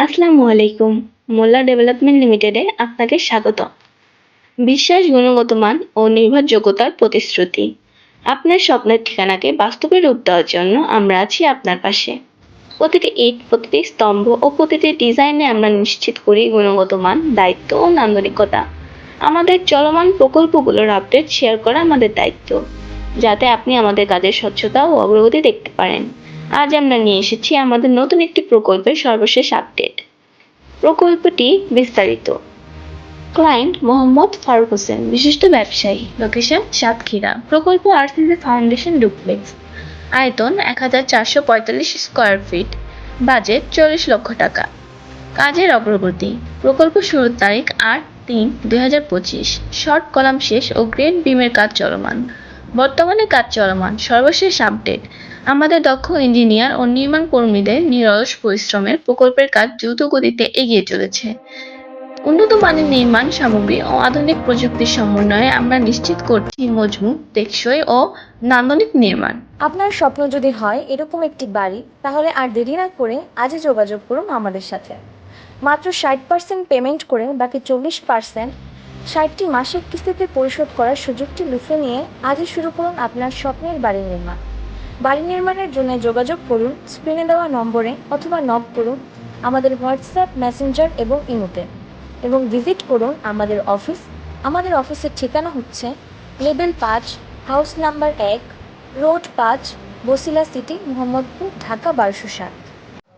আসসালামু আলাইকুম। মোল্লা ডেভেলপমেন্ট লিমিটেডে আপনাকে স্বাগত। বিশ্বাস, গুণগত মান ও নির্ভরযোগ্যতার প্রতিশ্রুতি। আপনার স্বপ্নের ঠিকানাকে বাস্তবে রূপ দেওয়ার জন্য আমরা আছি আপনার পাশে। প্রতিটি ইট, প্রতিটি স্তম্ভ ও প্রতিটি ডিজাইনে আমরা নিশ্চিত করি গুণগত মান, দায়িত্ব ও নান্দনিকতা। আমাদের চলমান প্রকল্পগুলোর আপডেট শেয়ার করা আমাদের দায়িত্ব, যাতে আপনি আমাদের কাজের স্বচ্ছতা ও অগ্রগতি দেখতে পারেন। আজ আমরা নিয়ে এসেছি আমাদের নতুন একটি প্রকল্পের সর্বশেষ আপডেট। প্রকল্পটি বিস্তারিত। ক্লায়েন্ট মোহাম্মদ ফারুক হোসেন, বিশিষ্ট ব্যবসায়ী, লোকেশন সাতক্ষীরা। প্রকল্প আরসিসি ফাউন্ডেশন ডুপ্লেক্স, আয়তন 1445 স্কয়ার ফিট, বাজেট 40 লক্ষ টাকা। কাজের অগ্রগতি। প্রকল্প শুরুর তারিখ 8-3-2025। শর্ট কলাম শেষ ও গ্রেড বিমের কাজ চলমান। বর্তমানে কাজ চলমান। সর্বশেষ আপডেট। আমাদের দক্ষ ইঞ্জিনিয়ার ও নির্মাণ কর্মীদের নিরলস পরিশ্রমের প্রকল্পের কাজ দ্রুত গতিতে এগিয়ে চলেছে। উন্নত মানের নির্মাণ সামগ্রী ও আধুনিক প্রযুক্তির সমন্বয়ে আমরা নিশ্চিত করছি মজবুত, টেকসই ও নান্দনিক নির্মাণ। আপনার স্বপ্ন যদি হয় এরকম একটি বাড়ি, তাহলে আর দেরি না করে আজই যোগাযোগ করুন আমাদের সাথে। মাত্র 60% পেমেন্ট করে বাকি 40% 60টি মাসিক কিস্তিতে পরিশোধ করার সুযোগটি লুফে নিয়ে আজই শুরু করুন আপনার স্বপ্নের বাড়ি নির্মাণ। বাড়ি নির্মাণের জন্য যোগাযোগ করুন স্ক্রিনে দেওয়া নম্বরে অথবা নক করুন আমাদের হোয়াটসঅ্যাপ, মেসেঞ্জার এবং ইমোতে, এবং ভিজিট করুন আমাদের অফিস। আমাদের অফিসের ঠিকানা হচ্ছে level 5, house number 1, road 5, Basila city, Mohammadpur, Dhaka 1207।